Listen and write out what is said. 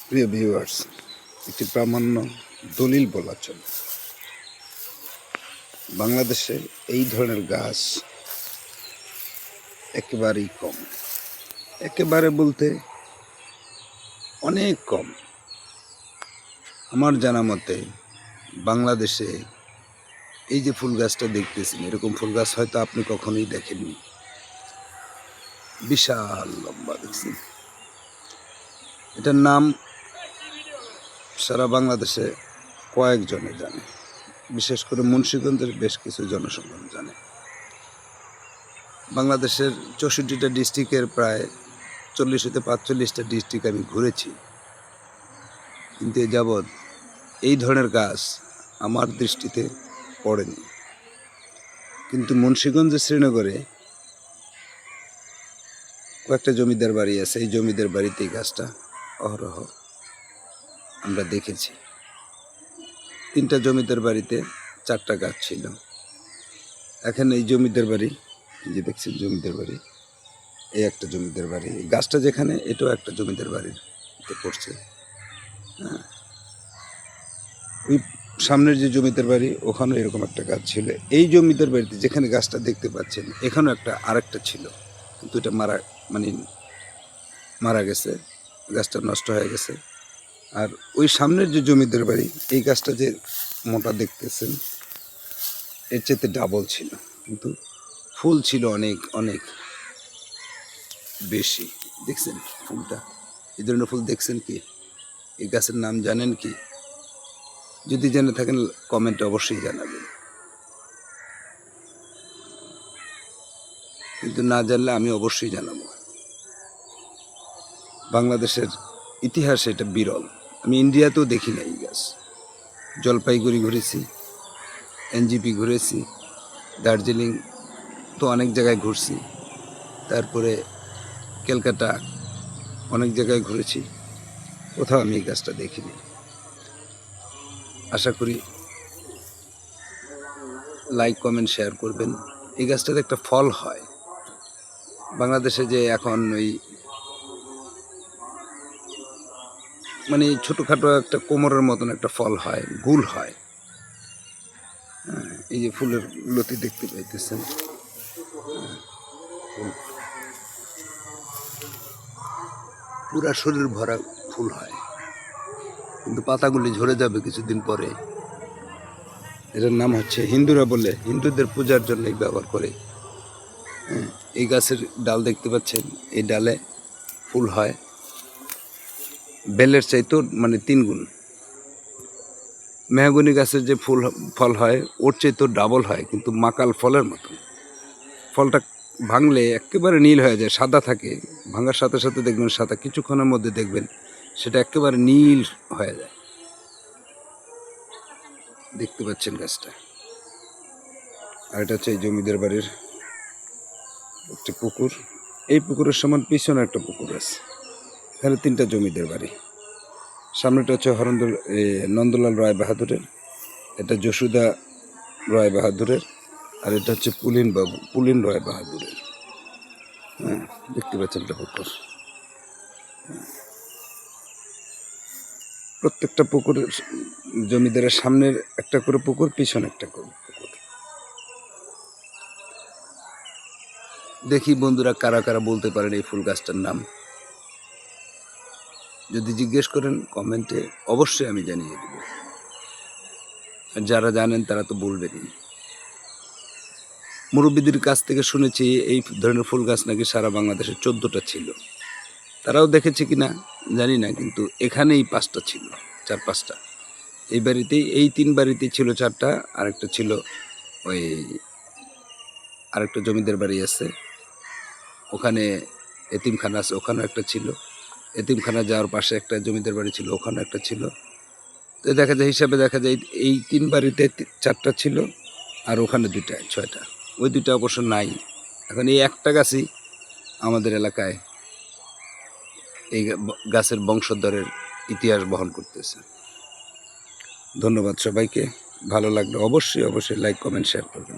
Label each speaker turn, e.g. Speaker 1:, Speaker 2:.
Speaker 1: প্রিয় ভিউয়ার্স, একটি প্রামাণ্য দলিল বলা চলে। বাংলাদেশে এই ধরনের গাছ একেবারেই কম, একেবারে বলতে অনেক কম। আমার জানা মতে বাংলাদেশে এই যে ফুল গাছটা দেখতেছেন, এরকম ফুল গাছ হয়তো আপনি কখনোই দেখেননি। বিশাল লম্বা দেখছেন। এটার নাম সারা বাংলাদেশে কয়েকজনে জানে, বিশেষ করে মুন্সিগঞ্জের বেশ কিছু জনসাধারণ জানে। বাংলাদেশের 64টা ডিস্ট্রিক্টের প্রায় 40 হতে 45টা ডিস্ট্রিক্ট আমি ঘুরেছি, কিন্তু এ যাবৎ এই ধরনের গাছ আমার দৃষ্টিতে পড়েনি। কিন্তু মুন্সিগঞ্জের শ্রীনগরে কয়েকটা জমিদার বাড়ি আছে, এই জমিদার বাড়িতে এই গাছটা অহরহ আমরা দেখেছি। 3টা জমিদার বাড়িতে 4টা গাছ ছিল। এখানে এই জমিদার বাড়ি, যে দেখছেন জমিদার বাড়ি, এই একটা জমিদার বাড়ি, এই গাছটা যেখানে, এটাও একটা জমিদার বাড়িতে পড়ছে। হ্যাঁ, ওই সামনের যে জমিদার বাড়ি, ওখানেও এরকম একটা গাছ ছিল। এই জমিদার বাড়িতে যেখানে গাছটা দেখতে পাচ্ছেন, এখানেও আরেকটা ছিল, কিন্তু এটা মারা গেছে, গাছটা নষ্ট হয়ে গেছে। আর ওই সামনের যে জমিদার বাড়ি, এই গাছটা যে মোটা দেখতেছেন, এর চেয়ে ডাবল ছিল, কিন্তু ফুল ছিল অনেক অনেক বেশি। দেখছেন ফুলটা? এই ধরনের ফুল দেখছেন কি? এই গাছের নাম জানেন কি? যদি জেনে থাকেন কমেন্টে অবশ্যই জানাবেন, কিন্তু না জানলে আমি অবশ্যই জানাবো। বাংলাদেশের ইতিহাসে এটা বিরল। আমি ইন্ডিয়াতেও দেখি না এই গাছ। জলপাইগুড়ি ঘুরেছি, এনজিপি ঘুরেছি, দার্জিলিং তো অনেক জায়গায় ঘুরছি, তারপরে ক্যালকাটা অনেক জায়গায় ঘুরেছি, কোথাও আমি এই গাছটা দেখিনি। আশা করি লাইক কমেন্ট শেয়ার করবেন। এই গাছটাতে একটা ফল হয়। বাংলাদেশে যে এখন ওই মানে ছোটোখাটো একটা কোমরের মতন একটা ফল হয়, গুল হয়। এই যে ফুলের লতি দেখতে পাইতেছেন, পুরা শরীর ভরা ফুল হয়, কিন্তু পাতাগুলি ঝরে যাবে কিছুদিন পরে। এটার নাম হচ্ছে, হিন্দুরা বলে, হিন্দুদের পূজার জন্য ব্যবহার করে। এই গাছের ডাল দেখতে পাচ্ছেন, এই ডালে ফুল হয় বেলের চাইতেও 3 গুণ। মেহগনি গাছের যে ফল হয়, ওর চাইতেও ডাবল হয়, কিন্তু মাকাল ফলের মতন। ফলটা ভাঙলে একেবারে নীল হয়ে যায়, সাদা থাকে। ভাঙার সাথে সাথে দেখবেন সাদা, কিছুক্ষণের মধ্যে দেখবেন সেটা একেবারে নীল হয়ে যায়। দেখতে পাচ্ছেন গাছটা। আর এটা হচ্ছে এই জমিদার বাড়ির একটি পুকুর। এই পুকুরের সমান পিছনে একটা পুকুর আছে। এখানে 3টা জমিদার বাড়ি। সামনেটা হচ্ছে নন্দলাল রায় বাহাদুরের, এটা যশোদা রায় বাহাদুরের, আর এটা হচ্ছে পুলিন রায় বাহাদুরের। হ্যাঁ, দেখতে পাচ্ছেন একটা পুকুর। প্রত্যেকটা পুকুরের জমিদারের সামনের একটা করে পুকুর, পিছনে একটা করে পুকুর। দেখি বন্ধুরা কারা কারা বলতে পারেন এই ফুল গাছটার নাম। যদি জিজ্ঞেস করেন কমেন্টে, অবশ্যই আমি জানিয়ে দেব। আর যারা জানেন তারা তো বলবেনই। মুরব্বীদের কাছ থেকে শুনেছি এই ধরনের ফুল গাছ নাকি সারা বাংলাদেশে 14টা ছিল। তারাও দেখেছে কিনা জানি না, কিন্তু এখানেই 5টা ছিল, 4-5টা। এই বাড়িতেই, এই 3 বাড়িতেই ছিল 4টা। আরেকটা ছিল ওই আরেকটা জমিদার বাড়ি আছে, ওখানে এতিমখানা আছে, ওখানেও একটা ছিল। এতিমখানা যাওয়ার পাশে একটা জমিদার বাড়ি ছিল, ওখানে একটা ছিল। তো হিসাবে দেখা যায় এই 3 বাড়িতে 4টা ছিল, আর ওখানে 2টা, 6টা। ওই 2টা অবশ্য নাই। এখন এই একটা গাছই আমাদের এলাকায় এই গাছের বংশধরের ইতিহাস বহন করতেছে। ধন্যবাদ সবাইকে। ভালো লাগলে অবশ্যই লাইক কমেন্ট শেয়ার করবেন।